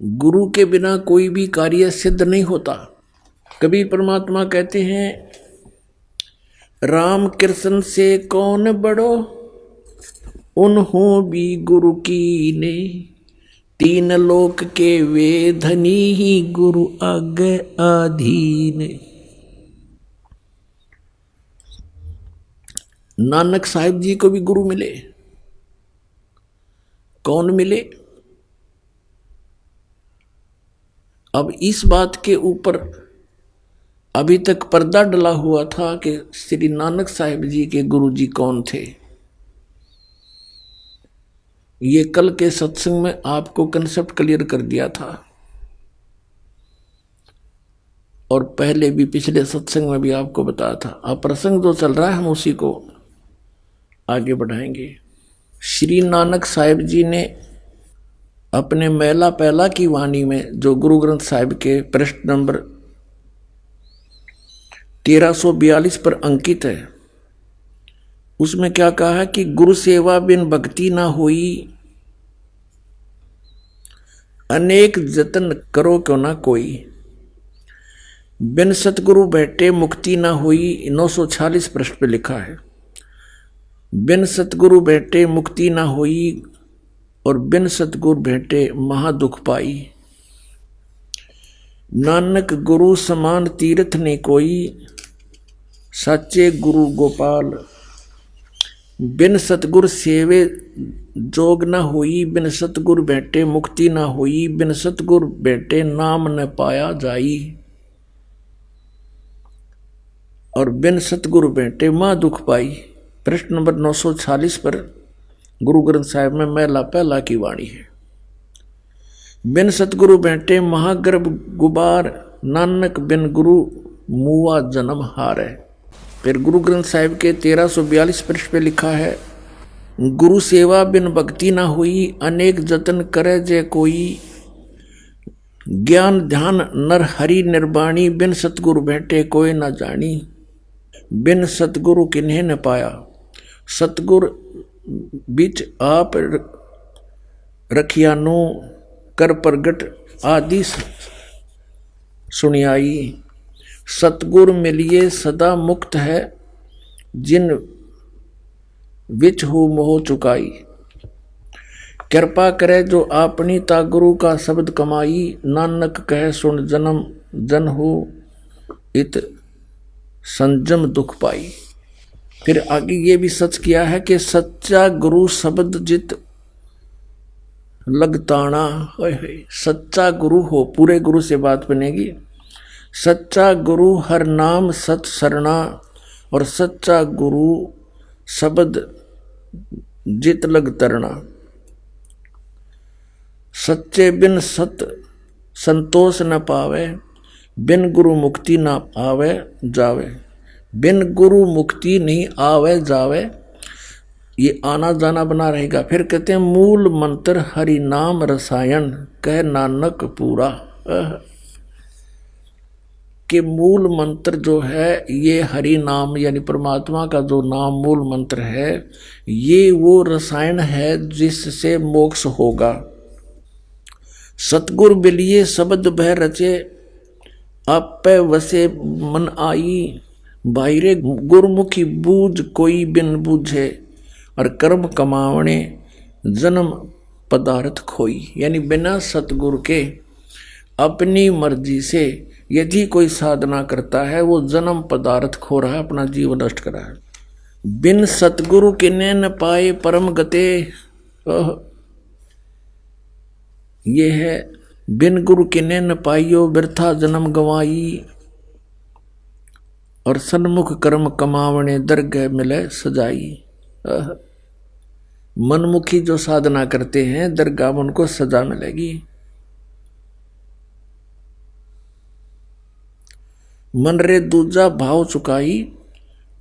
गुरु के बिना कोई भी कार्य सिद्ध नहीं होता। कबीर परमात्मा कहते हैं, राम कृष्ण से कौन बड़ो, उन्हों भी गुरु की ने, तीन लोक के वे धनी ही गुरु आगे आधीन। नानक साहिब जी को भी गुरु मिले। कौन मिले? अब इस बात के ऊपर अभी तक पर्दा डला हुआ था कि श्री नानक साहिब जी के गुरु जी कौन थे। ये कल के सत्संग में आपको कंसेप्ट क्लियर कर दिया था, और पहले भी पिछले सत्संग में भी आपको बताया था। अब प्रसंग जो चल रहा है हम उसी को आगे बढ़ाएंगे। श्री नानक साहिब जी ने अपने मेला पहला की वाणी में, जो गुरु ग्रंथ साहिब के पृष्ठ नंबर 1342 पर अंकित है, उसमें क्या कहा है कि गुरु सेवा बिन भक्ति ना होई, अनेक जतन करो क्यों ना कोई, बिन सतगुरु बैठे मुक्ति ना हुई। 946 पृष्ठ पे लिखा है, बिन सतगुरु बैठे मुक्ति ना हुई, और बिन सतगुरु भेंटे महादुख पाई। नानक गुरु समान तीर्थ ने कोई, साचे गुरु गोपाल, बिन सतगुर सेवे जोग न हुई, बिन सतगुर भेंटे मुक्ति न हुई, बिन सतगुर भेंटे नाम न पाया जाई, और बिन सतगुरु भेंटे मां दुख पाई। पृष्ठ नंबर 946 पर गुरु ग्रंथ साहिब में मेला पहला की वाणी है। बिन सतगुरु भेंटे महागर्भ गुबार, नानक बिन गुरु मुआ जन्म हारे। फिर गुरु ग्रंथ साहिब के 1342 पृष्ठ पे लिखा है, गुरु सेवा बिन भक्ति ना हुई, अनेक जतन करे जे कोई, ज्ञान ध्यान नर हरि निर्वाणी, बिन सतगुरु भेंटे कोई न जानी, बिन सतगुरु किन्हें न पाया, सतगुर बिच आप रखियानो, कर प्रगट आदि सुनियाई, सतगुर मिलिए सदा मुक्त है, जिन विच हो मोह चुकाई, कृपा करे जो आपनी ता गुरु का शब्द कमाई, नानक कहे सुन जन्म जन हो, इत संजम दुख पाई। फिर आगे ये भी सच किया है कि सच्चा गुरु शब्द जित लगताना, सच्चा गुरु हो, पूरे गुरु से बात बनेगी। सच्चा गुरु हर नाम सत सरना, और सच्चा गुरु शब्द जित लग तरना, सच्चे बिन सत संतोष न पावे, बिन गुरु मुक्ति न आवे जावे। बिन गुरु मुक्ति नहीं आवे जावे, ये आना जाना बना रहेगा। फिर कहते हैं मूल मंत्र हरि नाम रसायन, कह नानक पूरा। कि मूल मंत्र जो है ये हरि नाम यानी परमात्मा का जो नाम मूल मंत्र है, ये वो रसायन है जिससे मोक्ष होगा। सतगुर बिलिए शब्द बह रचे, आप वसे मन आई, बाहरे गुरमुखी बूझ कोई बिन बूझे, और कर्म कमावने जन्म पदार्थ खोई। यानी बिना सतगुरु के अपनी मर्जी से यदि कोई साधना करता है वो जन्म पदार्थ खो रहा है, अपना जीवन नष्ट कर रहा है। बिन सतगुरु किन्ने न पाए परम गते, ये है बिन गुरु किन्ने न पाइयो व्यर्था जन्म गवाई, और सन्मुख कर्म कमावने दरगह मिले सजाई। मनमुखी जो साधना करते हैं दरगाह में उनको सजा मिलेगी। मन रे दूजा भाव चुकाई,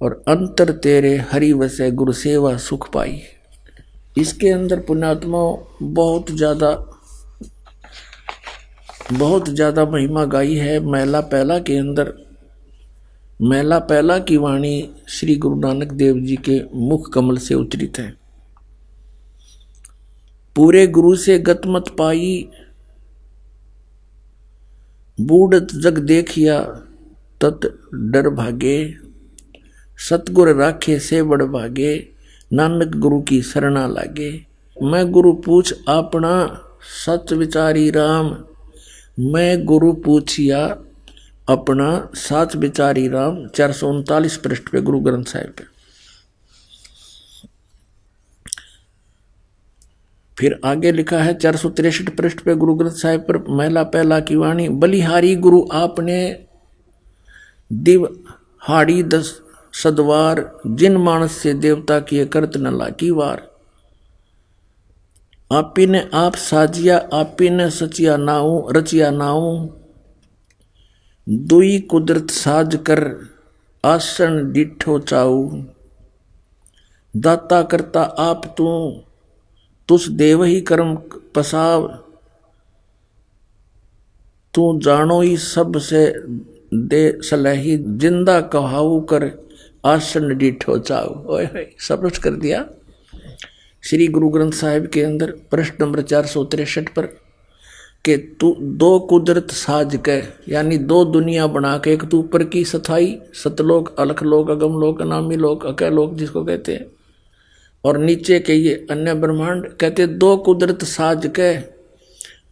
और अंतर तेरे हरि वसे गुरु सेवा सुख पाई। इसके अंदर पुण्यात्मा बहुत ज्यादा महिमा गाई है। मेला पहला के अंदर, मेला पहला की वाणी श्री गुरु नानक देव जी के मुख कमल से उच्चरित है। पूरे गुरु से गत मत पाई, बूढ़त जग देखिया तत डर भागे, सतगुर राखे से बड़ भागे, नानक गुरु की शरणा लागे। मैं गुरु पूछ अपना सच विचारी राम, मैं गुरु पूछिया अपना साच विचारी राम। 439 पृष्ठ पे गुरु ग्रंथ साहिब पे। फिर आगे लिखा है 463 पृष्ठ पे गुरु ग्रंथ साहिब पर महिला पहला की वाणी। बलिहारी गुरु आपने दिव हाड़ी 10 सदवार, जिन मानस से देवता किए करत न लागी वार। आपी ने आप साजिया, आपी ने सचिया नाऊ रचिया नाऊ, दुई कुदरत साज कर आसन डिठो चाऊ। दाता करता आप तू, तुस देव ही कर्म पसाव, तू जानो ही सब से दे सलही, जिंदा कहाऊ कर आसन डिठो चाऊ। ओए सब कुछ कर दिया। श्री गुरु ग्रंथ साहिब के अंदर प्रश्न नंबर 463 पर कि तू दो कुदरत साज के, यानी दो दुनिया बना के, एक तू ऊपर की सथाई सतलोक अलखलोक अगमलोक अनामी लोक अकलोक जिसको कहते हैं, और नीचे के ये अन्य ब्रह्मांड, कहते दो कुदरत साज के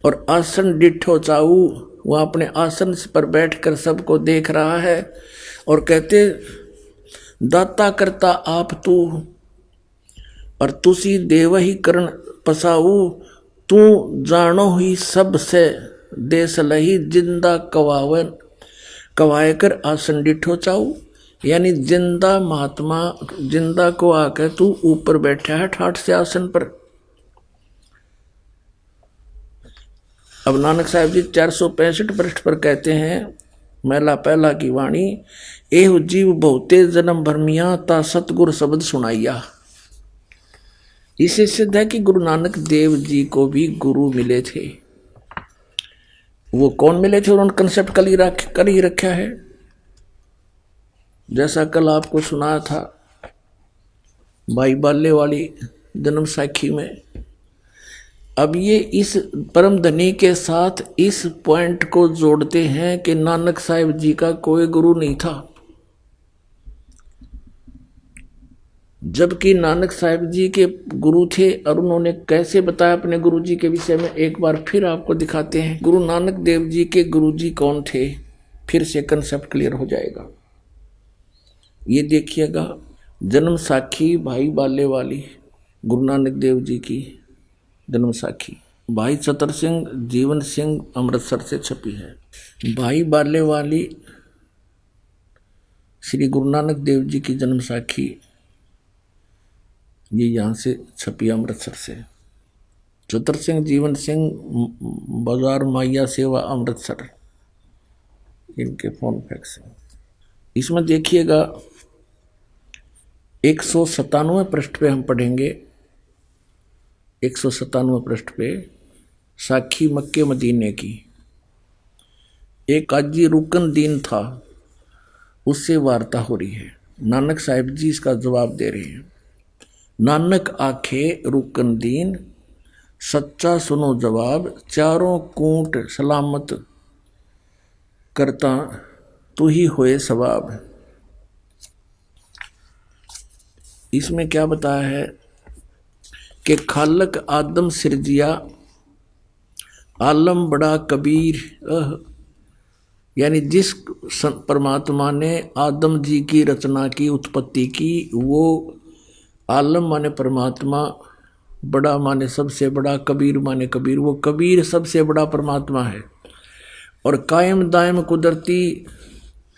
और आसन डिठो चाऊ। वह अपने आसन पर बैठकर सबको देख रहा है और कहते दाता करता आप तू, और तुसी देव ही करण पसाऊ, तू जानो ही सब से देश लही, जिंदा कवावन कवाए कर आसन डिठो चाऊ। यानी जिंदा महात्मा जिंदा को आकर तू ऊपर बैठा है ठाठ से आसन पर। अब नानक साहिब जी 465 पृष्ठ पर कहते हैं महिला पहला की वाणी। एह जीव बहुते जन्म भरमिया, ता सतगुर शब्द सुनाइया। इसे सिद्ध है कि गुरु नानक देव जी को भी गुरु मिले थे। वो कौन मिले थे, उन्होंने कंसेप्ट कल ही रखा है, जैसा कल आपको सुनाया था भाई बाले वाली जन्म साखी में। अब ये इस परम धनी के साथ इस पॉइंट को जोड़ते हैं कि नानक साहिब जी का कोई गुरु नहीं था, जबकि नानक साहिब जी के गुरु थे। और उन्होंने कैसे बताया अपने गुरु जी के विषय में, एक बार फिर आपको दिखाते हैं। गुरु नानक देव जी के गुरु जी कौन थे, फिर से कंसेप्ट क्लियर हो जाएगा। ये देखिएगा जन्म साखी भाई बाले वाली गुरु नानक देव जी की जन्म साखी, भाई चतर सिंह जीवन सिंह अमृतसर से छपी है। भाई बाले वाली श्री गुरु नानक देव जी की जन्म साखी, ये यहाँ से छपी अमृतसर से। चतर सिंह जीवन सिंह बाजार माइया सेवा अमृतसर, इनके फोन फैक्स हैं। इसमें देखिएगा 197 पृष्ठ पे हम पढ़ेंगे। 197 पृष्ठ पे साखी मक्के मदीने की। एक काजी रुकन दीन था, उससे वार्ता हो रही है। नानक साहिब जी इसका जवाब दे रहे हैं। नानक आखे रुकन दीन, सच्चा सुनो जवाब, चारों कूट सलामत करता तू ही होए सवाब। इसमें क्या बताया है कि खालक आदम सिरजिया, आलम बड़ा कबीर। यानी जिस परमात्मा ने आदम जी की रचना की, उत्पत्ति की, वो आलम माने परमात्मा, बड़ा माने सबसे बड़ा, कबीर माने कबीर, वो कबीर सबसे बड़ा परमात्मा है। और कायम दायम कुदरती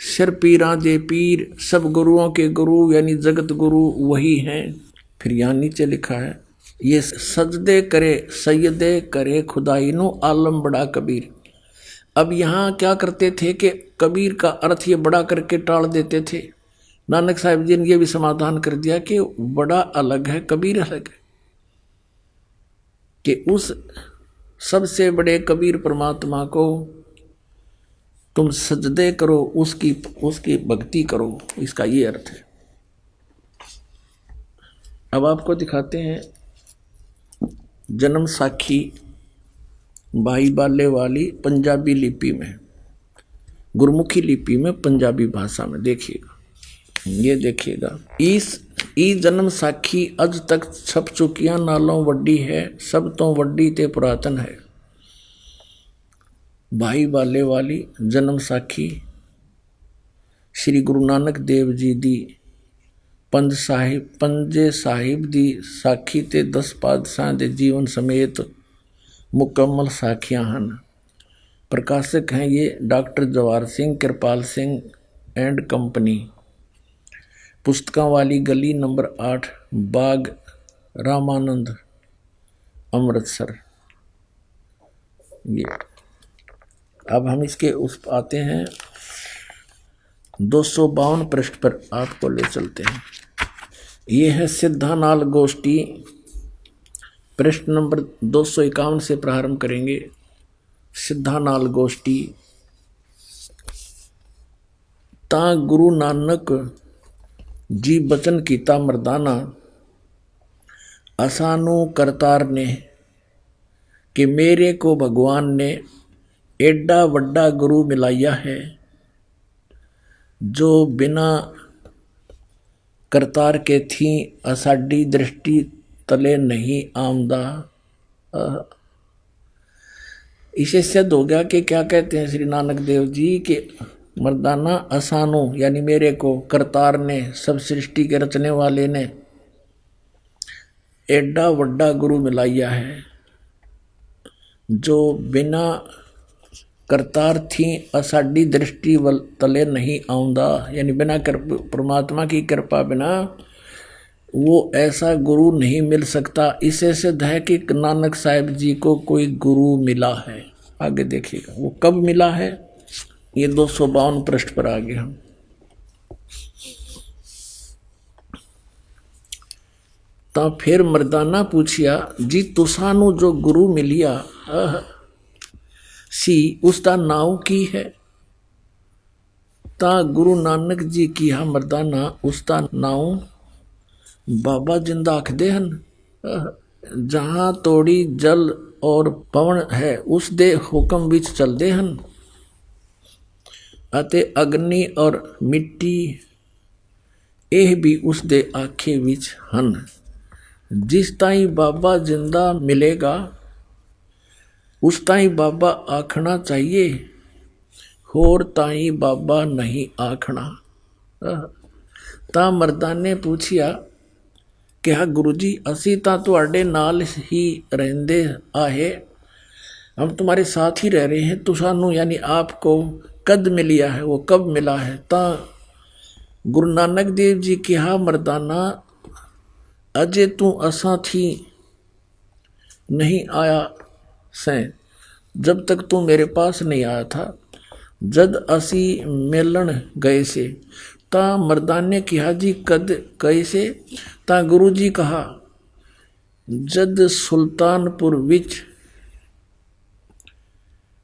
सिर पीरा दे पीर, सब गुरुओं के गुरु यानी जगत गुरु वही हैं। फिर यहाँ नीचे लिखा है ये सजदे करे सैयदे करे खुदाई नो आलम बड़ा कबीर। अब यहाँ क्या करते थे कि कबीर का अर्थ ये बड़ा करके टाल देते थे। नानक साहिब जी ने यह भी समाधान कर दिया कि बड़ा अलग है, कबीर अलग है, कि उस सबसे बड़े कबीर परमात्मा को तुम सजदे करो, उसकी भक्ति करो, इसका ये अर्थ है। अब आपको दिखाते हैं जन्म साखी भाई बाले वाली पंजाबी लिपि में। गुरमुखी लिपि में, पंजाबी भाषा में। देखिएगा, ये देखिएगा। ई जन्म साखी अज तक छप चुकियां नालों वड्डी है, सब तो वड्डी ते पुरातन है। भाई बाले वाली जन्म साखी श्री गुरु नानक देव जी दी पंजे साहिब दी साखी ते 10 पातशाह दे जीवन समेत मुकम्मल साखियां हन। प्रकाशक हैं ये doctor Jawahar Singh, Kripal Singh and company. पुस्तकां वाली गली नंबर 8, बाग रामानंद, अमृतसर। ये अब हम इसके उस आते हैं 252 पृष्ठ पर आपको ले चलते हैं। ये है सिद्धानाल गोष्ठी, पृष्ठ नंबर 251 से प्रारंभ करेंगे। सिद्धानाल गोष्ठी। ता गुरु नानक जी बचन कीता मर्दाना, असानू करतार ने कि मेरे को भगवान ने एडा वड्डा गुरु मिलाया है, जो बिना करतार के थी असाडी दृष्टि तले नहीं आमदा। इसे सिद्ध हो गया कि क्या कहते हैं श्री नानक देव जी के मर्दाना असानो यानी मेरे को करतार ने, सब सृष्टि के रचने वाले ने एडा वड्डा गुरु मिलाया है, जो बिना करतार थी असाडी दृष्टि तले नहीं आउंदा, यानी बिना परमात्मा की कृपा बिना वो ऐसा गुरु नहीं मिल सकता। इसे सिद्ध है कि नानक साहिब जी को कोई गुरु मिला है। आगे देखिएगा वो कब मिला है, ये 252 पृष्ठ पर आगे हम। तो फिर मर्दाना पूछिया जी तुसानू जो गुरु मिलिया सी उसका नाव की है। ता गुरु नानक जी की हा मर्दाना उसका नाव बाबा जिंदा आखदे हन। जहां तोड़ी जल और पवन है उस दे हुक्म विच चलदे हन, अते अग्नि और मिट्टी एह भी उस दे आखे विच हन। जिस ताई बाबा जिंदा मिलेगा उस ताई बाबा आखना चाहिए, होर ताई बाबा नहीं आखना। ता मर्दा ने पूछिया कहा गुरु जी असी ता तुहाडे नाल ही रहंदे आहे, हम तुम्हारे साथ ही रह रहे हैं, तो सानू यानी आपको कद मिलिया है, वो कब मिला है। ता गुरु नानक देव जी कहा मर्दाना अजे तू असा थी नहीं आया से, जब तक तू मेरे पास नहीं आया था, जद असी मिलन गए से। ता मर्दाने कहा जी कद गए से। ता गुरु जी कहा जद सुल्तानपुर विच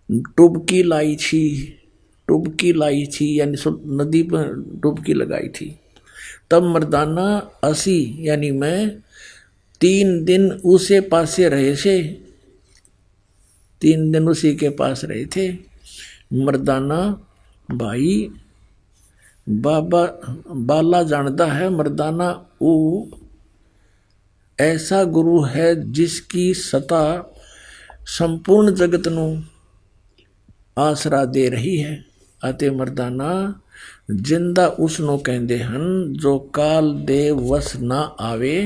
डुबकी लाई थी यानी नदी पर डुबकी लगाई थी। तब मर्दाना असी यानी मैं 3 दिन उसे पासे रहे से, 3 दिन उसी के पास रहे थे। मर्दाना भाई बाबा बाला जानता है मर्दाना वो ऐसा गुरु है जिसकी सता संपूर्ण जगत नू आसरा दे रही है। अते मर्दाना जिंदा उसनों कहते हन जो काल दे वस ना आवे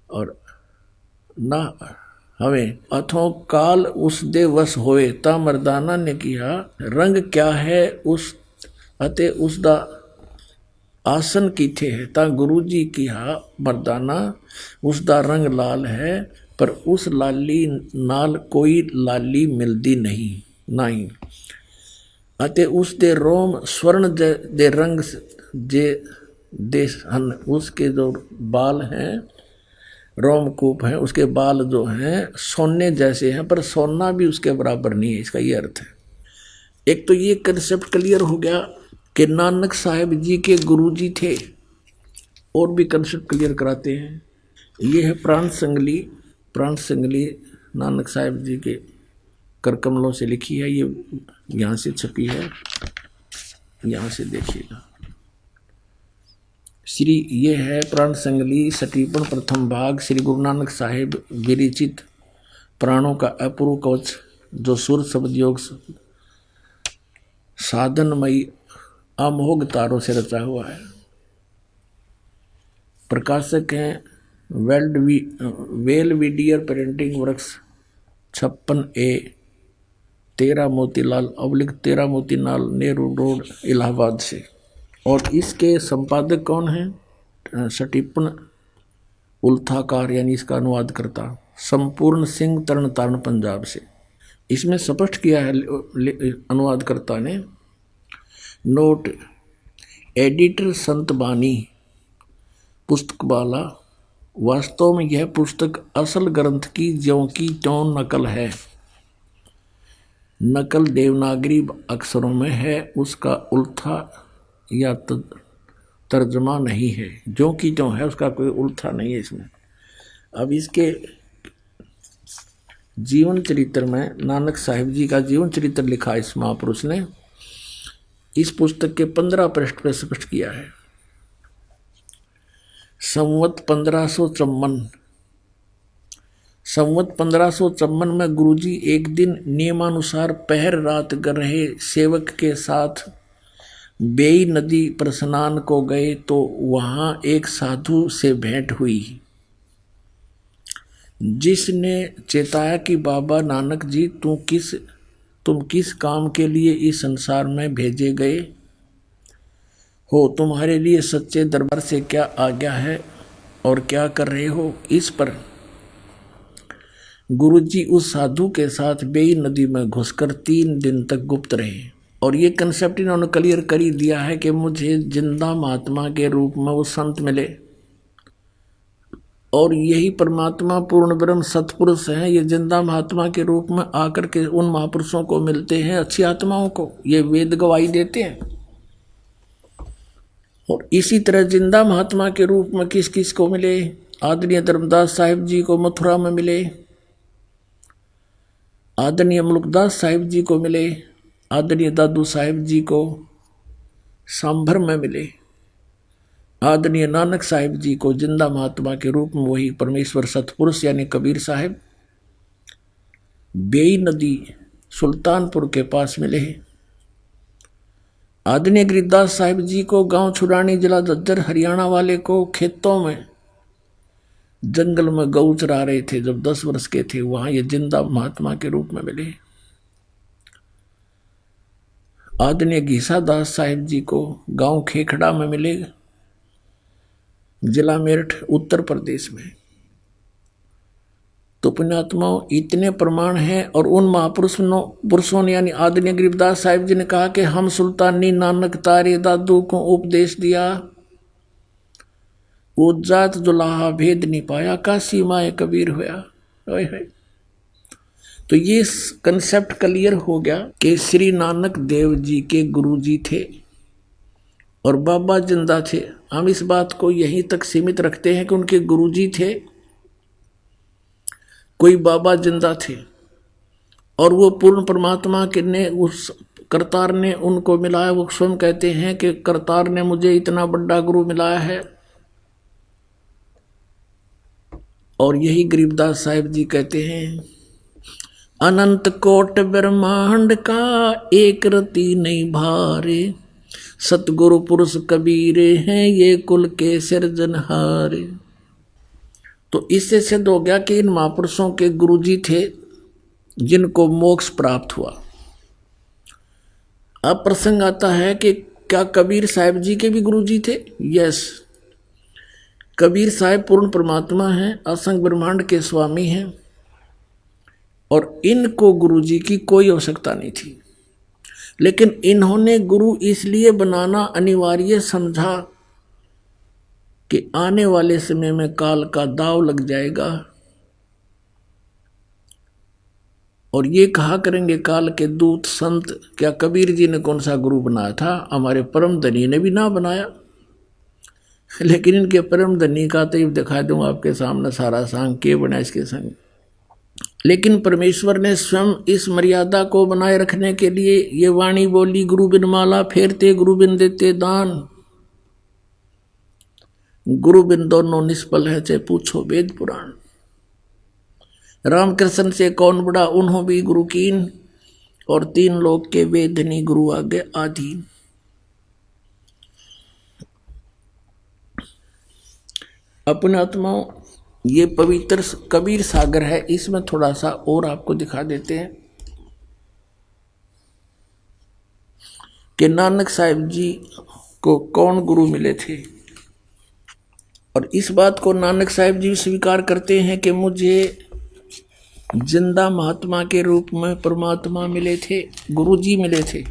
और ना हमें अथों काल उस दे वस होए। ता मर्दाना ने किया रंग क्या है उस अते उसका आसन किथे है। ता गुरु जी किया मर्दाना उसका रंग लाल है, पर उस लाली नाल कोई लाली मिलती नहीं। अते उस दे रोम स्वर्ण दे रंग जे दे हन, उसके जो बाल हैं रोमकूप हैं, उसके बाल जो हैं सोने जैसे हैं, पर सोना भी उसके बराबर नहीं है। इसका ये अर्थ है। एक तो ये कंसेप्ट क्लियर हो गया कि नानक साहिब जी के गुरु जी थे, और भी कंसेप्ट क्लियर कराते हैं। ये है प्राण संगली नानक साहिब जी के करकमलों से लिखी है, ये यहाँ से छपी है, यहाँ से देखिएगा। श्री ये है प्राण संगली सटीपन प्रथम भाग, श्री गुरु नानक साहिब विरचित प्राणों का अपूर्व कवच, जो सुर शब्द योग साधनमयी अमोघ तारों से रचा हुआ है। प्रकाशक हैं Belvedere Printing Works 56A 13 Motilal अवलिक 13 मोतीलाल नेहरू रोड इलाहाबाद से। और इसके संपादक कौन हैं? सटीपन उल्थाकार यानी इसका अनुवाद करता संपूर्ण सिंह तरण तारण पंजाब से। इसमें स्पष्ट किया है अनुवादकर्ता ने, नोट एडिटर संत बानी पुस्तक वाला, वास्तव में यह पुस्तक असल ग्रंथ की ज्यों की त्यों नकल है। नकल देवनागरी अक्षरों में है, उसका उल्था या तर्जमा नहीं है। ज्यों की त्यों है, उसका कोई उल्था नहीं है इसमें। अब इसके जीवन चरित्र में नानक साहिब जी का जीवन चरित्र लिखा इस महापुरुष ने। इस पुस्तक के 15 पृष्ठ पर स्पष्ट किया है। संवत 1554 में गुरुजी एक दिन नियमानुसार पहर रात कर रहे सेवक के साथ बेई नदी पर स्नान को गए, तो वहां एक साधु से भेंट हुई, जिसने चेताया कि बाबा नानक जी तुम किस काम के लिए इस संसार में भेजे गए हो, तुम्हारे लिए सच्चे दरबार से क्या आज्ञा है और क्या कर रहे हो। इस पर गुरुजी उस साधु के साथ बेई नदी में घुसकर 3 दिन तक गुप्त रहे। और ये कंसेप्ट इन्होंने क्लियर कर ही दिया है कि मुझे जिंदा महात्मा के रूप में वो संत मिले, और यही परमात्मा पूर्ण ब्रह्म सतपुरुष हैं। ये जिंदा महात्मा के रूप में आकर के उन महापुरुषों को मिलते हैं, अच्छी आत्माओं को, ये वेद गवाही देते हैं। और इसी तरह जिंदा महात्मा के रूप में किस किस को मिले? आदरणीय धर्मदास साहिब जी को मथुरा में मिले, आदरणीय मुल्कदास साहिब जी को मिले, आदरणीय दादू साहिब जी को सांभर में मिले, आदरणीय नानक साहिब जी को जिंदा महात्मा के रूप में वही परमेश्वर सतपुरुष यानी कबीर साहिब बेई नदी सुल्तानपुर के पास मिले। आदरणीय गिरिदास साहिब जी को गांव छुड़ानी जिला झज्जर हरियाणा वाले को खेतों में जंगल में गऊ चरा रहे थे जब 10 वर्ष के थे, वहां ये जिंदा महात्मा के रूप में मिले। आदरणीय घीसा दास साहिब जी को गांव खेखड़ा में मिले, जिला मेरठ उत्तर प्रदेश में। तो पुण्यात्माओं इतने प्रमाण हैं। और उन महापुरुषों ने यानी आदरणीय गरीबदास साहिब जी ने कहा कि हम सुल्तानी नानक तारे दादू को उपदेश दिया, वो जात जुलाहा भेद नहीं पाया, काशी माए कबीर होया। तो ये कंसेप्ट क्लियर हो गया कि श्री नानक देव जी के गुरु जी थे और बाबा जिंदा थे। हम इस बात को यहीं तक सीमित रखते हैं कि उनके गुरुजी थे, कोई बाबा जिंदा थे, और वो पूर्ण परमात्मा के ने उस करतार ने उनको मिलाया। वो स्वयं कहते हैं कि करतार ने मुझे इतना बड़ा गुरु मिलाया है। और यही गरीबदास साहिब जी कहते हैं, अनंत कोट ब्रह्मांड का एक रति नहीं भारे, सतगुरु पुरुष कबीरे हैं ये कुल के सिरजनहारे। तो इससे सिद्ध हो गया कि इन महापुरुषों के गुरुजी थे जिनको मोक्ष प्राप्त हुआ। अब प्रसंग आता है कि क्या कबीर साहिब जी के भी गुरुजी थे? यस, कबीर साहिब पूर्ण परमात्मा हैं, असंग ब्रह्मांड के स्वामी हैं, और इनको गुरुजी की कोई आवश्यकता नहीं थी। लेकिन इन्होंने गुरु इसलिए बनाना अनिवार्य समझा कि आने वाले समय में काल का दाव लग जाएगा, और ये कहा करेंगे काल के दूत संत। क्या कबीर जी ने कौन सा गुरु बनाया था? हमारे परम धनी ने भी ना बनाया। लेकिन इनके परम धनी का तो दिखा दूं आपके सामने सारा सांग के बना इसके संग। लेकिन परमेश्वर ने स्वयं इस मर्यादा को बनाए रखने के लिए ये वाणी बोली, गुरु बिन माला फेरते गुरु बिन देते दान, गुरु बिन दोनों निष्फल है चाहे पूछो वेद पुराण। रामकृष्ण से कौन बड़ा उन्हों भी गुरु कीन, और तीन लोग के वेदनी गुरु आगे आधीन। अपने आत्माओं, ये पवित्र कबीर सागर है, इसमें थोड़ा सा और आपको दिखा देते हैं कि नानक साहिब जी को कौन गुरु मिले थे। और इस बात को नानक साहिब जी स्वीकार करते हैं कि मुझे जिंदा महात्मा के रूप में परमात्मा मिले थे, गुरु जी मिले थे।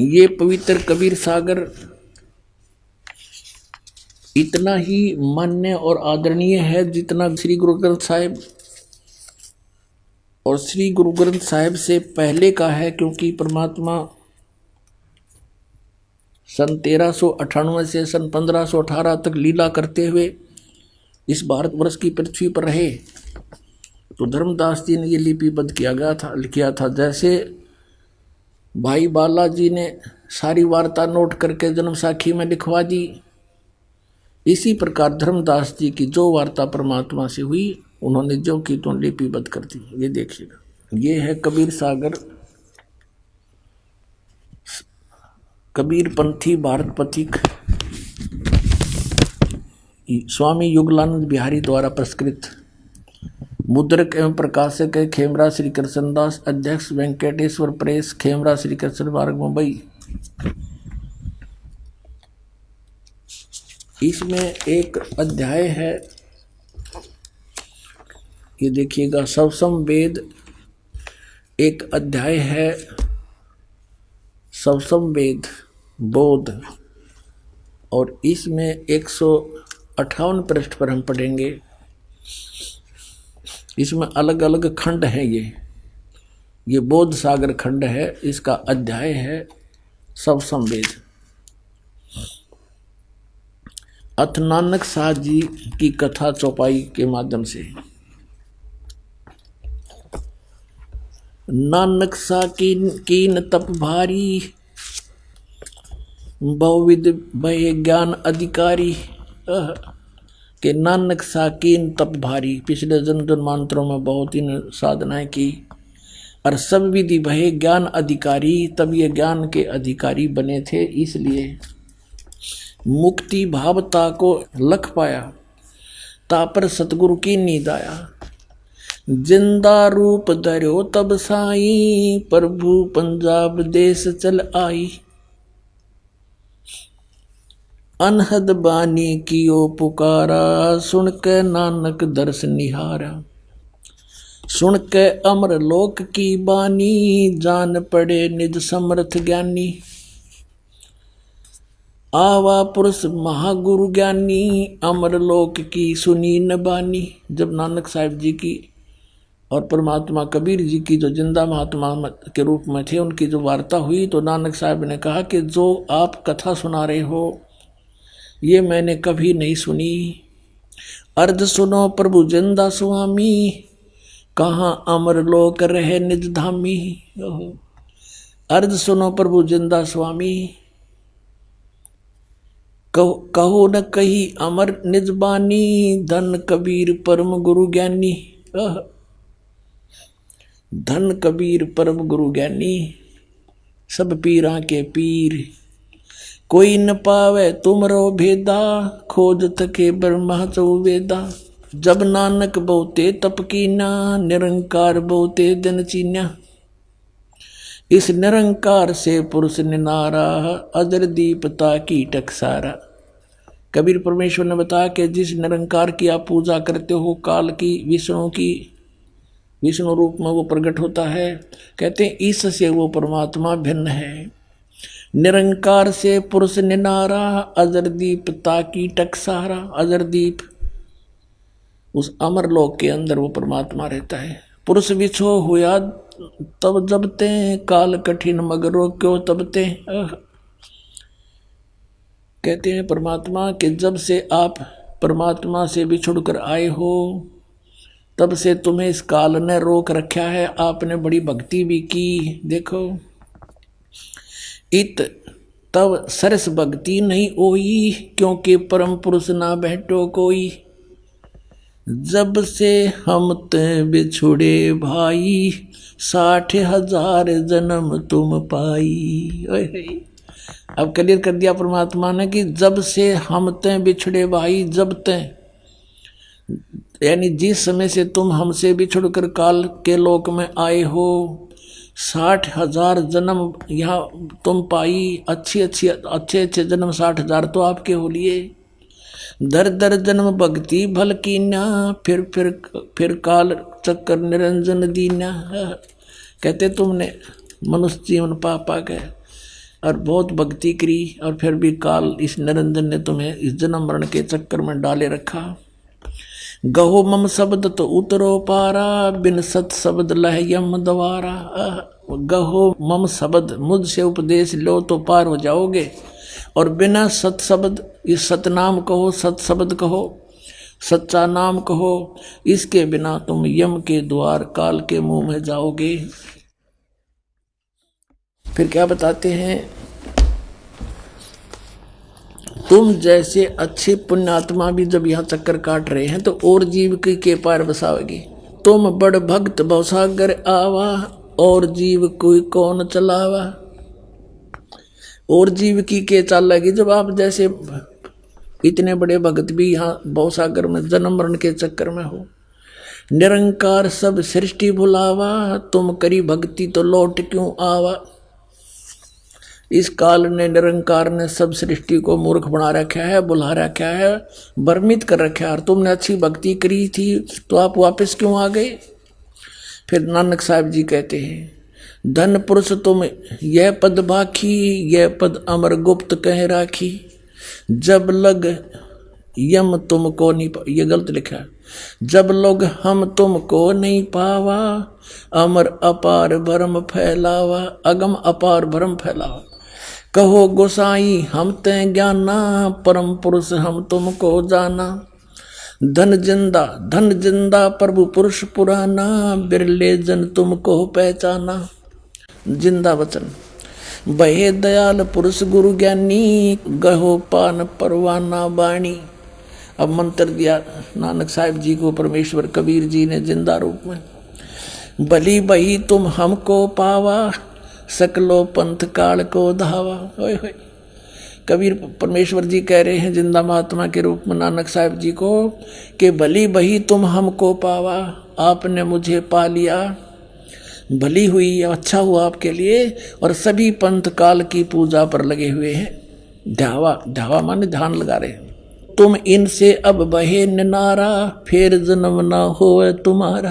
ये पवित्र कबीर सागर इतना ही मान्य और आदरणीय है जितना श्री गुरु ग्रंथ साहिब और श्री गुरु ग्रंथ साहिब से पहले का है, क्योंकि परमात्मा सन 1398 से सन 1518 तक लीला करते हुए इस भारतवर्ष की पृथ्वी पर रहे। तो धर्मदास जी ने ये लिपिबद्ध किया था। जैसे भाई बालाजी ने सारी वार्ता नोट करके जन्म साखी में लिखवा दी, इसी प्रकार धर्मदास जी की जो वार्ता परमात्मा से हुई उन्होंने जो की तो लिपिबद्ध कर दी। ये देखिएगा, ये है कबीर सागर, कबीर पंथी भारत पथिक स्वामी युगलानंद बिहारी द्वारा पुरस्कृत, मुद्रक एवं प्रकाशक है खेमरा श्री कृष्णदास, अध्यक्ष वेंकटेश्वर प्रेस, खेमरा श्री कृष्ण मार्ग, मुंबई। इसमें एक अध्याय है, ये देखिएगा, सवसम वेद एक अध्याय है, सवसम वेद बोध, और इसमें 158 पृष्ठ पर हम पढ़ेंगे। इसमें अलग अलग खंड हैं। ये बोध सागर खंड है, इसका अध्याय है सवसम वेद। अथ नानक साह जी की कथा चौपाई के माध्यम से। नानक सा कीन तप भारी, बहुविध भय ज्ञान अधिकारी। के नानक सा कीन तप भारी, पिछले जन्म जन्मांतरों में बहुत ही साधनाएं की और सब विधि भय ज्ञान अधिकारी, तब ये ज्ञान के अधिकारी बने थे। इसलिए मुक्ति भावता को लख पाया, तापर सतगुरु की नींद आया। जिंदा रूप धर्यो तब साई, प्रभु पंजाब देश चल आई। अनहद बानी कियो पुकारा, सुन के नानक दर्श निहारा। सुन के अमर लोक की बानी, जान पड़े निज समर्थ ज्ञानी। आवा पुरुष महागुरु ज्ञानी, अमर लोक की सुनी न बानी। जब नानक साहिब जी की और परमात्मा कबीर जी की जो जिंदा महात्मा के रूप में थे उनकी जो वार्ता हुई, तो नानक साहब ने कहा कि जो आप कथा सुना रहे हो ये मैंने कभी नहीं सुनी। अर्ज सुनो प्रभु जिंदा स्वामी, कहाँ अमर लोक रहे निज धामी। अर्ज सुनो प्रभु जिंदा स्वामी, कहो न कही अमर निज बानी। धन कबीर परम गुरु ज्ञानी, धन कबीर परम गुरु ज्ञानी। सब पीरा के पीर, कोई न पावे तुमरो भेदा। खोज थके ब्रह्मा चौवेदा। जब नानक बहुते तप कीना, निरंकार बहुते दिन चीन्या। इस निरंकार से पुरुष निनारा, अजर दीपता की टकसारा। कबीर परमेश्वर ने बताया कि जिस निरंकार की आप पूजा करते हो, काल की, विष्णु की, विष्णु रूप में वो प्रकट होता है। कहते हैं इससे वो परमात्मा भिन्न है। निरंकार से पुरुष निनारा, अजर दीप ताकी टकसारा। अजर दीप उस अमर लोक के अंदर वो परमात्मा रहता है। पुरुष विछो हुआ तब जबते, काल कठिन मगरो क्यों तबते। कहते हैं परमात्मा कि जब से आप परमात्मा से बिछुड़ कर आए हो, तब से तुम्हें इस काल ने रोक रखा है, आपने बड़ी भक्ति भी की। देखो, इत तब सरस भक्ति नहीं होई, क्योंकि परम पुरुष ना बैठो कोई। जब से हम ते बिछुड़े भाई, 60,000 जन्म तुम पाई। अब क्लियर कर दिया परमात्मा ने कि जब से हम ते बिछड़े भाई, जब ते यानी जिस समय से तुम हमसे बिछुड़कर काल के लोक में आए हो, 60,000 जन्म यहाँ तुम पाई। अच्छे जन्म 60,000 तो आपके हो लिए। दर दर जन्म भक्ति भल कीना, फिर काल चक्कर निरंजन दीना। कहते तुमने मनुष्य जीवन पा गए और बहुत भक्ति करी, और फिर भी काल इस निरंजन ने तुम्हें इस जन्म मरण के चक्कर में डाले रखा। गहो मम शब्द तो उतरो पारा, बिन सत शब्द लह यम द्वारा। गहो मम शब्द, मुझसे उपदेश लो तो पार हो जाओगे, और बिना सत शब्द, इस सतनाम कहो, सत शब्द कहो, सच्चा नाम कहो, इसके बिना तुम यम के द्वार काल के मुंह में जाओगे। फिर क्या बताते हैं, तुम जैसे अच्छे पुण्यात्मा भी जब यहाँ चक्कर काट रहे हैं तो और जीव के पार बसाओगे। तुम बड़ भक्त भवसागर आवा, और जीव कोई कौन चलावा। और जीव की के चालेगी जब आप जैसे इतने बड़े भक्त भी यहाँ भवसागर में जन्म मरण के चक्कर में हो। निरंकार सब सृष्टि भुलावा, तुम करी भक्ति तो लौट क्यों आवा। इस काल ने, निरंकार ने सब सृष्टि को मूर्ख बना रखा है, बुला रखा है, भ्रमित कर रखा है। और तुमने अच्छी भक्ति करी थी तो आप वापस क्यों आ गए। फिर नानक साहब जी कहते हैं, धन पुरुष तुम यह पद बाखी, यह पद अमर गुप्त कह राखी। जब लग यम तुमको नहीं, ये गलत लिखा है, जब लोग हम तुमको नहीं पावा, अमर अपार भरम फैलावा। अगम अपार भरम फैलावा। कहो गोसाई हम ते ज्ञाना, परम पुरुष हम तुमको जाना। धन जिंदा प्रभु पुरुष पुराना, बिरले जन तुमको पहचाना। जिंदा वचन, बहे दयाल पुरुष गुरु ज्ञानी, गहो पान परवाना बाणी। अब मंत्र दिया नानक साहिब जी को परमेश्वर कबीर जी ने जिंदा रूप में। भली बही तुम हमको पावा, सकलो पंथ काल को धावा। होय होय। कबीर परमेश्वर जी कह रहे हैं जिंदा महात्मा के रूप में नानक साहिब जी को कि भली बही तुम हमको पावा, आपने मुझे पा लिया, भली हुई, अच्छा हुआ आपके लिए। और सभी पंथ काल की पूजा पर लगे हुए हैं। ध्यावा माने ध्यान लगा रहे हैं। तुम इनसे अब बहे नारा, फिर जन्म ना हो तुम्हारा।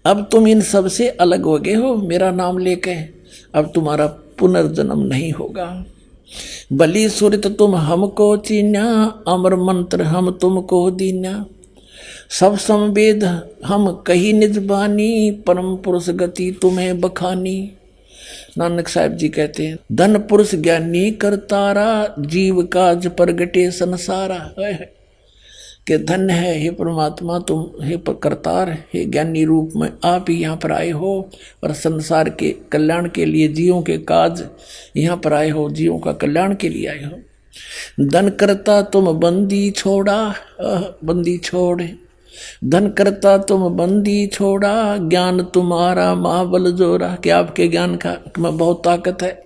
अब तुम इन सब से अलग हो गए हो मेरा नाम लेके, अब तुम्हारा पुनर्जन्म नहीं होगा। बलि सुरत तुम हमको चीन्या, अमर मंत्र हम तुमको दीन्या। सब संवेद हम कही निज बानी, परम पुरुष गति तुम्हें बखानी। नानक साहब जी कहते हैं, धन पुरुष ज्ञानी करतारा, जीव काज प्रगटे संसारा। कि धन्य है हे परमात्मा, तुम हे करतार, हे ज्ञानी रूप में आप ही यहाँ पर आए हो और संसार के कल्याण के लिए, जीवों के काज यहाँ पर आए हो, जीवों का कल्याण के लिए आए हो। धन करता तुम बंदी छोड़ा, बंदी छोड़े, धन करता तुम बंदी छोड़ा, ज्ञान तुम्हारा महाबल जोरा। कि आपके ज्ञान का में बहुत ताकत है,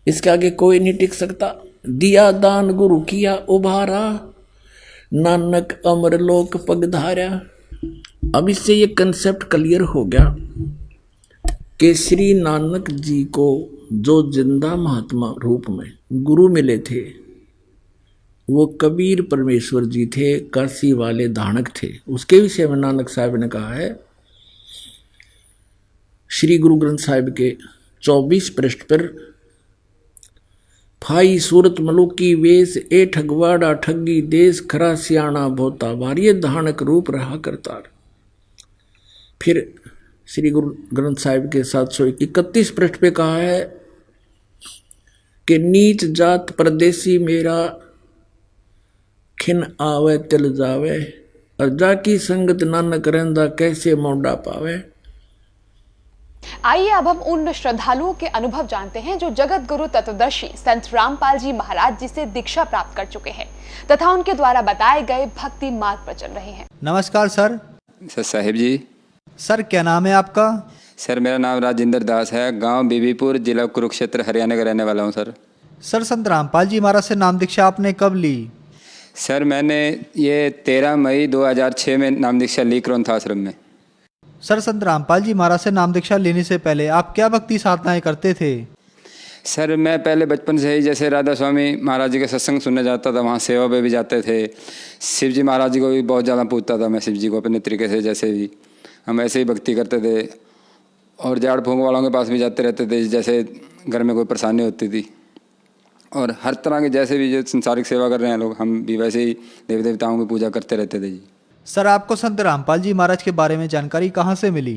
इसके आगे कोई नहीं टिक सकता। दिया दान गुरु किया उभारा, नानक अमर लोक पगधारा। अब इससे ये कंसेप्ट क्लियर हो गया कि श्री नानक जी को जो जिंदा महात्मा रूप में गुरु मिले थे वो कबीर परमेश्वर जी थे, काशी वाले धानक थे। उसके विषय में नानक साहब ने कहा है श्री गुरु ग्रंथ साहिब के 24 पृष्ठ पर, फाई सूरत मलुकी वेश, ए ठगवाड़ा ठगी देश, खरा सियाणा भोता भार, ये धानक रूप रहा करतार। फिर श्री गुरु ग्रंथ साहिब के 731 पृष्ठ पे कहा है कि नीच जात परदेसी मेरा, खिन आवे तिल जावे, और जाकी संगत नानक रहंदा कैसे मोड़ा पावे। आइए अब हम उन श्रद्धालुओं के अनुभव जानते हैं जो जगत गुरु तत्वदर्शी संत रामपाल जी महाराज जी से दीक्षा प्राप्त कर चुके हैं तथा उनके द्वारा बताए गए भक्ति मार्ग पर चल रहे हैं। नमस्कार सर। साहिब जी। सर क्या नाम है आपका? सर मेरा नाम राजेंद्र दास है, गांव बीबीपुर, जिला कुरुक्षेत्र, हरियाणा का रहने वाला हूं सर। सर संत रामपाल जी महाराज से नाम दीक्षा आपने कब ली? सर मैंने ये 13 मई 2006 में नाम दीक्षा ली क्रौंथ आश्रम में। सर संत रामपाल जी महाराज से नाम दीक्षा लेने से पहले आप क्या भक्ति साधनाएं करते थे? सर मैं पहले बचपन से ही जैसे राधा स्वामी महाराज जी के सत्संग सुनने जाता था, वहाँ सेवा पे भी जाते थे। शिव जी महाराज जी को भी बहुत ज़्यादा पूजता था मैं, शिव जी को अपने तरीके से, जैसे भी हम ऐसे ही भक्ति करते थे। और झाड़ फूंक वालों के पास भी जाते रहते थे, जैसे घर में कोई परेशानी होती थी। और हर तरह के जैसे भी जो संसारिक सेवा कर रहे हैं लोग, हम भी वैसे ही देवी देवताओं की पूजा करते रहते थे जी। सर आपको संत रामपाल जी महाराज के बारे में जानकारी कहाँ से मिली?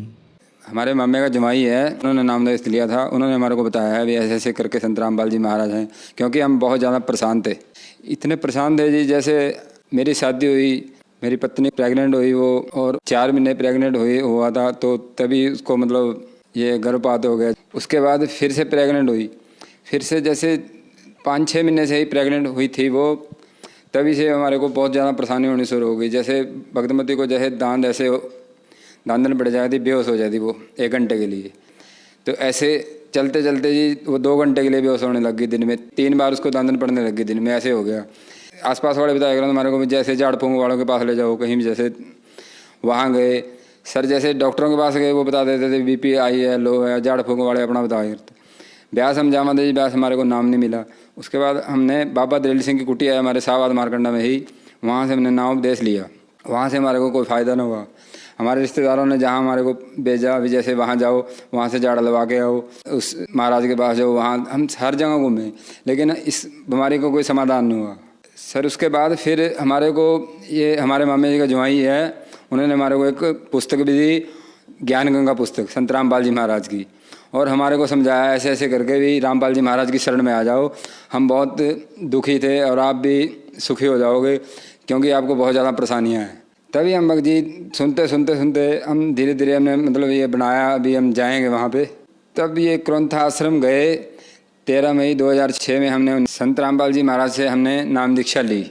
हमारे मामे का जमाई है, उन्होंने नामदेश लिया था, उन्होंने हमारे को बताया है भी ऐसे ऐसे करके संत रामपाल जी महाराज हैं। क्योंकि हम बहुत ज़्यादा परेशान थे, इतने परेशान थे जी, जैसे मेरी शादी हुई, मेरी पत्नी प्रेग्नेंट हुई वो, और 4 महीने प्रेग्नेंट हुआ था, तो तभी उसको मतलब ये गर्भपात हो गया। उसके बाद फिर से प्रेग्नेंट हुई, फिर से जैसे 5-6 महीने से ही प्रेग्नेंट हुई थी वो, तभी से हमारे को बहुत ज़्यादा परेशानी होनी शुरू हो गई। जैसे भगतमती को जैसे दांदन पड़ जाती, बेहोश हो जाती वो 1 घंटे के लिए। तो ऐसे चलते चलते जी वो 2 घंटे के लिए बेहोश होने लग गई। दिन में 3 बार उसको दांदन पड़ने लग गई, दिन में ऐसे हो गया। आसपास वाले बताया करो हमारे को भी, जैसे झाड़ फूंक वालों के पास ले जाओ कहीं भी, जैसे वहाँ गए सर, जैसे डॉक्टरों के पास गए वो बता देते थे बीपी हाई है, लो है, झाड़ फूंक वाले अपना बताया करते। ब्यास हम जावा थे जी, ब्यास हमारे को नाम नहीं मिला। उसके बाद हमने बाबा दलेल सिंह की कुटिया है हमारे शाहबाद मारकंडा में ही, वहाँ से हमने नाम उपदेश लिया। वहाँ से हमारे को कोई फ़ायदा ना हुआ। हमारे रिश्तेदारों ने जहाँ हमारे को भेजा, अभी जैसे वहाँ जाओ, वहाँ से झाड़ लगा के आओ, उस महाराज के पास जाओ, वहाँ हम हर जगह घूमे, लेकिन इस बीमारी को कोई समाधान नहीं हुआ सर। उसके बाद फिर हमारे को ये हमारे मामे जी का जवाई है, उन्होंने हमारे को एक पुस्तक भी दी, ज्ञान गंगा पुस्तक संत रामपाल जी महाराज की, और हमारे को समझाया ऐसे ऐसे करके भी रामपाल जी महाराज की शरण में आ जाओ, हम बहुत दुखी थे और आप भी सुखी हो जाओगे, क्योंकि आपको बहुत ज़्यादा परेशानियाँ हैं। तभी हम भक्त जी सुनते सुनते सुनते हम धीरे धीरे हमने मतलब ये बनाया, अभी हम जाएंगे वहाँ पे। तब ये क्रौंथ आश्रम गए, 13 मई 2006 में हमने संत रामपाल जी महाराज से हमने नाम दीक्षा ली।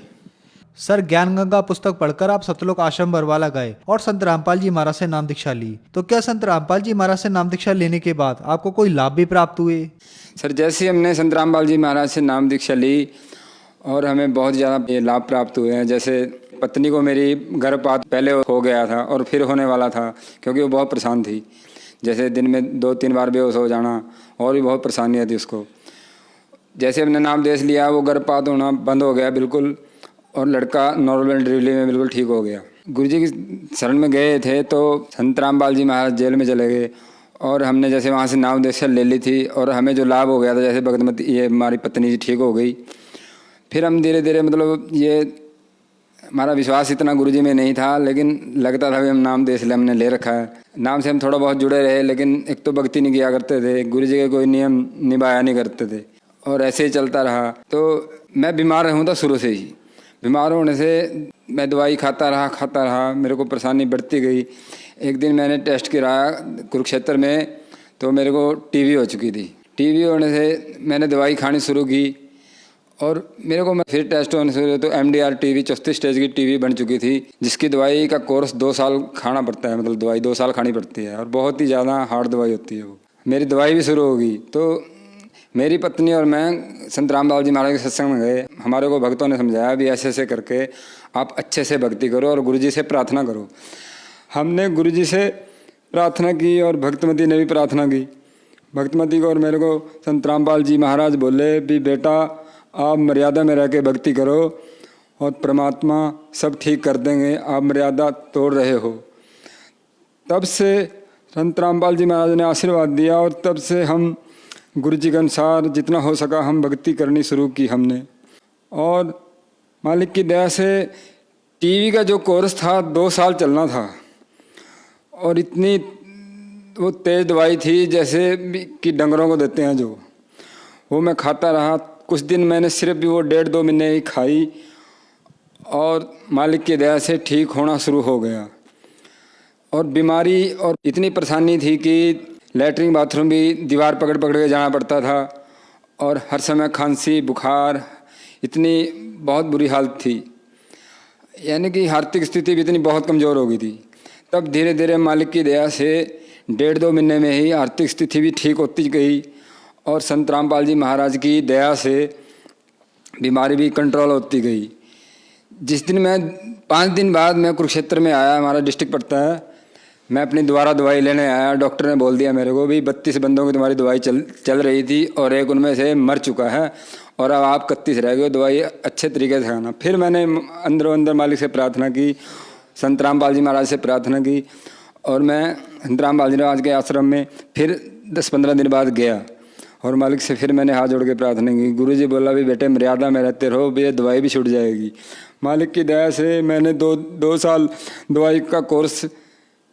सर ज्ञान गंगा पुस्तक पढ़कर आप सतलोक आश्रम बरवाला गए और संत रामपाल जी महाराज से नाम दीक्षा ली, तो क्या संत रामपाल जी महाराज से नाम दीक्षा लेने के बाद आपको कोई लाभ भी प्राप्त हुए? सर जैसे हमने संत रामपाल जी महाराज से नाम दीक्षा ली और हमें बहुत ज़्यादा ये लाभ प्राप्त हुए हैं। जैसे पत्नी को मेरी गर्भपात पहले हो गया था और फिर होने वाला था, क्योंकि वो बहुत परेशान थी, जैसे दिन में 2-3 बार बेहोश हो जाना, और भी बहुत परेशानियाँ थी उसको। जैसे हमने नाम देश लिया, वो गर्भपात होना बंद हो गया बिल्कुल, और लड़का नॉर्मल डिलीवरी में बिल्कुल ठीक हो गया। गुरुजी की शरण में गए थे तो संत रामपाल जी महाराज जेल में चले गए, और हमने जैसे वहाँ से नाम दीक्षा ले ली थी, और हमें जो लाभ हो गया था, जैसे भगतमती ये हमारी पत्नी जी ठीक हो गई, फिर हम धीरे धीरे मतलब ये हमारा विश्वास इतना गुरुजी में नहीं था, लेकिन लगता था कि हम नाम देश ले हमने ले रखा है, नाम से हम थोड़ा बहुत जुड़े रहे, लेकिन एक तो भक्ति नहीं किया करते थे, गुरुजी के कोई नियम निभाया नहीं करते थे, और ऐसे ही चलता रहा। तो मैं बीमार रहूँ था शुरू से ही, बीमार होने से मैं दवाई खाता रहा, मेरे को परेशानी बढ़ती गई। एक दिन मैंने टेस्ट कराया कुरुक्षेत्र में, तो मेरे को टीबी हो चुकी थी। टीबी होने से मैंने दवाई खानी शुरू की, और मेरे को फिर टेस्ट होने से तो MDR टीबी 34 स्टेज की टीबी बन चुकी थी, जिसकी दवाई का कोर्स 2 साल खाना पड़ता है, मतलब दवाई 2 साल खानी पड़ती है, और बहुत ही ज़्यादा हार्ड दवाई होती है वो। मेरी दवाई भी शुरू होगी, तो मेरी पत्नी और मैं संत रामपाल जी महाराज के सत्संग में गए। हमारे को भक्तों ने समझाया भी ऐसे ऐसे करके आप अच्छे से भक्ति करो और गुरुजी से प्रार्थना करो। हमने गुरुजी से प्रार्थना की, और भक्तमती ने भी प्रार्थना की। भक्तमती को और मेरे को संत रामपाल जी महाराज बोले भी बेटा आप मर्यादा में रह के भक्ति करो, और परमात्मा सब ठीक कर देंगे, आप मर्यादा तोड़ रहे हो। तब से संत रामपाल जी महाराज ने आशीर्वाद दिया, और तब से हम गुरुजी के अनुसार जितना हो सका हम भक्ति करनी शुरू की हमने। और मालिक की दया से टीबी का जो कोर्स था 2 साल चलना था, और इतनी वो तेज़ दवाई थी जैसे कि डंगरों को देते हैं जो, वो मैं खाता रहा। कुछ दिन मैंने सिर्फ भी वो 1.5-2 महीने ही खाई, और मालिक की दया से ठीक होना शुरू हो गया। और बीमारी और इतनी परेशानी थी कि लैट्रिन बाथरूम भी दीवार पकड़ पकड़ के जाना पड़ता था और हर समय खांसी बुखार, इतनी बहुत बुरी हालत थी। यानी कि आर्थिक स्थिति भी इतनी बहुत कमज़ोर हो गई थी। तब धीरे धीरे मालिक की दया से 1.5-2 महीने में ही आर्थिक स्थिति भी ठीक होती गई और संत रामपाल जी महाराज की दया से बीमारी भी कंट्रोल होती गई। जिस दिन मैं 5 दिन बाद मैं कुरुक्षेत्र में आया, हमारा डिस्ट्रिक्ट पड़ता है, मैं अपनी दोबारा दवाई लेने आया। डॉक्टर ने बोल दिया मेरे को भी 32 बंदों की तुम्हारी दवाई चल रही थी और एक उनमें से मर चुका है और अब आप 31 रह गए, दवाई अच्छे तरीके से खाना। फिर मैंने अंदरों अंदर मालिक से प्रार्थना की, संत रामपाल जी महाराज से प्रार्थना की और मैं संत रामपाल जी महाराज के आश्रम में फिर 10-15 दिन बाद गया और मालिक से फिर मैंने हाथ जोड़ के प्रार्थना की। गुरुजी बोला भी बेटे मर्यादा में रहते रहो, भी दवाई भी छूट जाएगी। मालिक की दया से मैंने 2 साल दवाई का कोर्स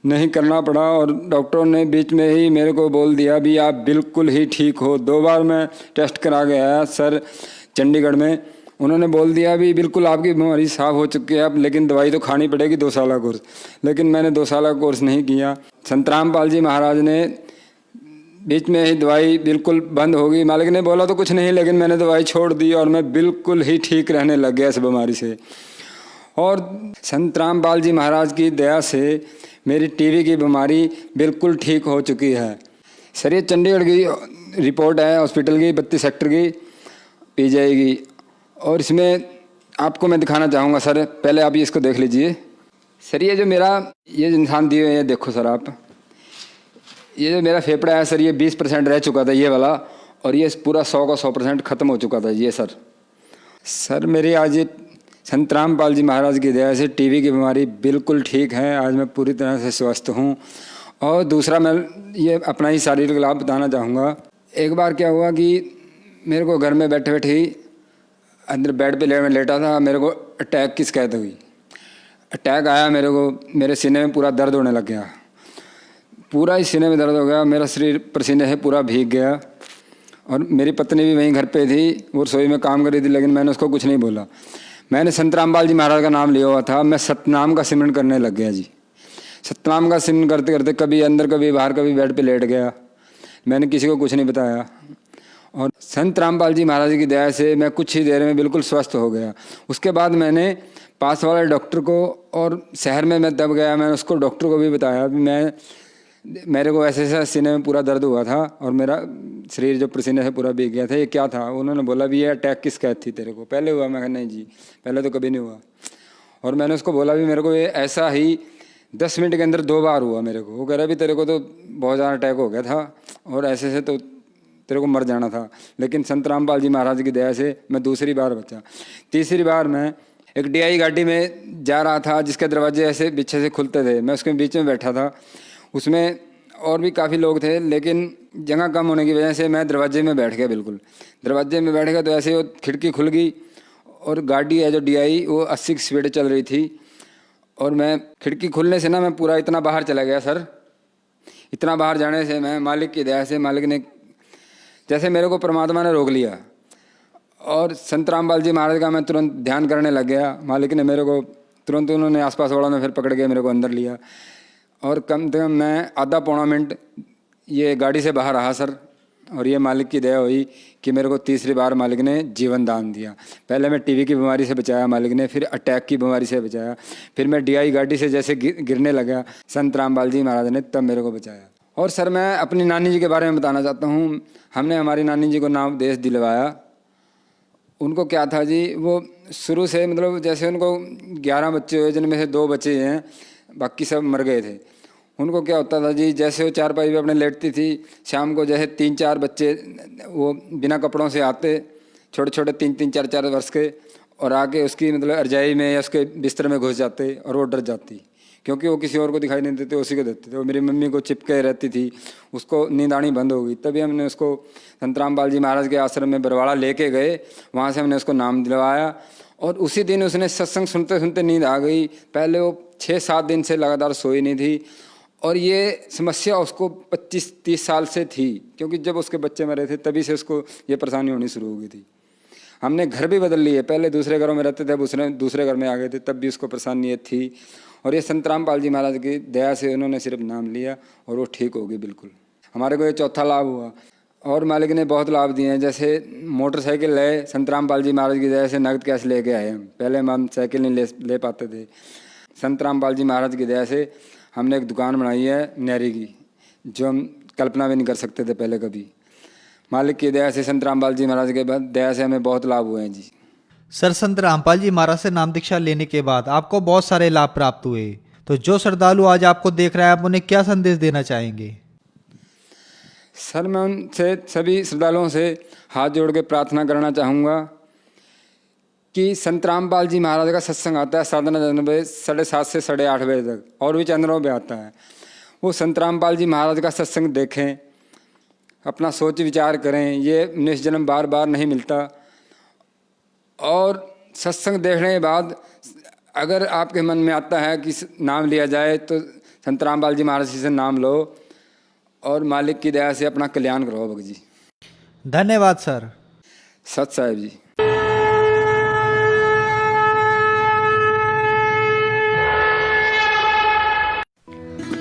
नहीं करना पड़ा और डॉक्टरों ने बीच में ही मेरे को बोल दिया भी आप बिल्कुल ही ठीक हो। 2 बार मैं टेस्ट करा के आया सर चंडीगढ़ में, उन्होंने बोल दिया भी बिल्कुल आपकी बीमारी साफ हो चुकी है अब, लेकिन दवाई तो खानी पड़ेगी 2 साल का कोर्स। लेकिन मैंने 2 साल का कोर्स नहीं किया। संत रामपाल जी महाराज ने बीच में ही दवाई बिल्कुल बंद हो गई। मालिक ने बोला तो कुछ नहीं, लेकिन मैंने दवाई छोड़ दी और मैं बिल्कुल ही ठीक रहने लग गया इस बीमारी से। और संत रामपाल जी महाराज की दया से मेरी टीबी की बीमारी बिल्कुल ठीक हो चुकी है। सर ये चंडीगढ़ की रिपोर्ट है, हॉस्पिटल की 32 सेक्टर की पीजीआई की, और इसमें आपको मैं दिखाना चाहूँगा सर। पहले आप ये इसको देख लीजिए सर। ये जो मेरा ये इंसान दिए हुए हैं, देखो सर आप, ये जो मेरा फेफड़ा है सर, ये 20% रह चुका था ये वाला, और ये पूरा 100 का 100% ख़त्म हो चुका था ये सर। मेरी आज ये संत रामपाल जी महाराज की दया से टीबी की बीमारी बिल्कुल ठीक है। आज मैं पूरी तरह से स्वस्थ हूँ। और दूसरा मैं ये अपना ही शारीरिक लाभ बताना चाहूँगा। एक बार क्या हुआ कि मेरे को घर में बैठे बैठे ही अंदर बेड पे लेटा था, मेरे को अटैक की शिकायत हुई। अटैक आया मेरे को, मेरे सीने में पूरा दर्द होने लग गया, पूरा ही सीने में दर्द हो गया, मेरा शरीर पसीने से पूरा भीग गया। और मेरी पत्नी भी वहीं घर पे थी, वो रसोई में काम कर रही थी, लेकिन मैंने उसको कुछ नहीं बोला। मैंने संत रामपाल जी महाराज का नाम लिया हुआ था, मैं सतनाम का सिमरन करने लग गया जी। सतनाम का सिमरन करते करते कभी अंदर कभी बाहर, कभी बेड पे लेट गया। मैंने किसी को कुछ नहीं बताया और संत रामपाल जी महाराज की दया से मैं कुछ ही देर में बिल्कुल स्वस्थ हो गया। उसके बाद मैंने पास वाले डॉक्टर को, और शहर में मैं तब गया, मैंने उसको डॉक्टर को भी बताया कि मेरे को ऐसे ऐसा सीने में पूरा दर्द हुआ था और मेरा शरीर जो पसीने से पूरा भीग गया था, ये क्या था। उन्होंने बोला भी ये अटैक की शिकायत थी तेरे को, पहले हुआ। मैं कहा नहीं जी, पहले तो कभी नहीं हुआ। और मैंने उसको बोला भी मेरे को ये ऐसा ही 10 मिनट के अंदर 2 बार हुआ मेरे को। वो कह रहा भी तेरे को तो बहुत ज़्यादा अटैक हो गया था और ऐसे से तो तेरे को मर जाना था, लेकिन संत रामपाल जी महाराज की दया से मैं दूसरी बार बचा। तीसरी बार मैं एक DI गाड़ी में जा रहा था, जिसके दरवाजे ऐसे पीछे से खुलते थे, मैं उसके बीच में बैठा था। उसमें और भी काफ़ी लोग थे, लेकिन जगह कम होने की वजह से मैं दरवाजे में बैठ गया। बिल्कुल दरवाजे में बैठ गया तो ऐसे वो खिड़की खुल गई और गाड़ी है जो DI वो 80 की स्पीड चल रही थी। और मैं खिड़की खुलने से ना मैं पूरा इतना बाहर चला गया सर। इतना बाहर जाने से मैं, मालिक की दया से, मालिक ने जैसे मेरे को परमात्मा ने रोक लिया और संत रामपाल जी महाराज का मैं तुरंत ध्यान करने लग गया। मालिक ने मेरे को तुरंत, उन्होंने आसपास वालों ने फिर पकड़ के मेरे को अंदर लिया और कम से कम मैं आधा पौना मिनट ये गाड़ी से बाहर रहा सर। और ये मालिक की दया हुई कि मेरे को तीसरी बार मालिक ने जीवन दान दिया। पहले मैं टीबी की बीमारी से बचाया मालिक ने, फिर अटैक की बीमारी से बचाया, फिर मैं DI गाड़ी से जैसे गिरने लगा, संत रामपाल जी महाराज ने तब मेरे को बचाया। और सर मैं अपनी नानी जी के बारे में बताना चाहता हूँ। हमने हमारी नानी जी को नाम उपदेश दिलवाया। उनको क्या था जी, वो शुरू से मतलब जैसे उनको 11 बच्चे हुए, जिनमें से 2 बच्चे हैं, बाकी सब मर गए थे। उनको क्या होता था जी, जैसे वो चारपाई पे अपने लेटती थी, शाम को जैसे 3-4 बच्चे वो बिना कपड़ों से आते, छोटे छोटे 3-3, 4-4 वर्ष के, और आके उसकी मतलब रजाई में या उसके बिस्तर में घुस जाते और वो डर जाती, क्योंकि वो किसी और को दिखाई नहीं देते, उसी को देते थे। वो मेरी मम्मी को चिपके रहती थी, उसको नींद आनी बंद हो गई। तभी हमने उसको संत रामपाल जी महाराज के आश्रम में बरवाड़ा लेके गए, वहाँ से हमने उसको नाम दिलवाया। और उसी दिन उसने सत्संग सुनते सुनते नींद आ गई। पहले वो 6-7 दिन से लगातार सोई नहीं थी और ये समस्या उसको 25-30 साल से थी, क्योंकि जब उसके बच्चे मरे थे तभी से उसको ये परेशानी होनी शुरू हो गई थी। हमने घर भी बदल लिए, पहले दूसरे घरों में रहते थे, अब दूसरे घर में आ गए थे, तब भी उसको परेशानी ये थी। और ये संत रामपाल जी महाराज की दया से उन्होंने सिर्फ नाम लिया और वो ठीक हो गई बिल्कुल। हमारे को ये चौथा लाभ हुआ। और मालिक ने बहुत लाभ दिए हैं, जैसे मोटरसाइकिल ले संत रामपाल जी महाराज की दया से नगद कैश लेके आए हम। पहले हम साइकिल नहीं ले पाते थे। संत रामपाल जी महाराज की दया से हमने एक दुकान बनाई है नहरी की, जो हम कल्पना भी नहीं कर सकते थे पहले कभी। मालिक की दया से, संत रामपाल जी महाराज के दया से हमें बहुत लाभ हुए हैं जी। सर, संत रामपाल जी महाराज से नाम दीक्षा लेने के बाद आपको बहुत सारे लाभ प्राप्त हुए, तो जो श्रद्धालु आज आपको देख रहा है, आप उन्हें क्या संदेश देना चाहेंगे? सर, मैं उनसे, सभी श्रद्धालुओं से हाथ जोड़ के प्रार्थना करना चाहूँगा कि संत रामपाल जी महाराज का सत्संग आता है साधना चंद्र पे 7:30 से 8:30 बजे तक, और भी चंद्रों पे आता है। वो संत रामपाल जी महाराज का सत्संग देखें, अपना सोच विचार करें। ये निश्जन्म बार बार नहीं मिलता। और सत्संग देखने के बाद अगर आपके मन में आता है कि नाम लिया जाए, तो संत रामपाल जी महाराज जी से नाम लो और मालिक की दया से अपना कल्याण करो भगत जी। धन्यवाद सर। सत साहिब जी।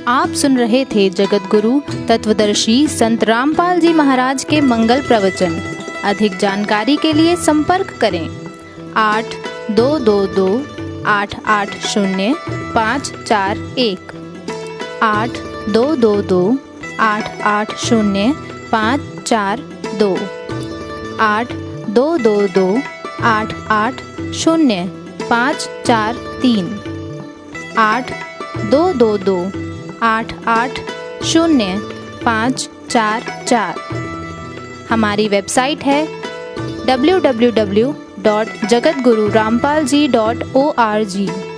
आप सुन रहे थे जगत गुरु तत्वदर्शी संत रामपाल जी महाराज के मंगल प्रवचन। अधिक जानकारी के लिए संपर्क करें 8222 880 541 8222 880 542 8222 880 543 8222 880 544। हमारी वेबसाइट है www.jagatgururampalji.org।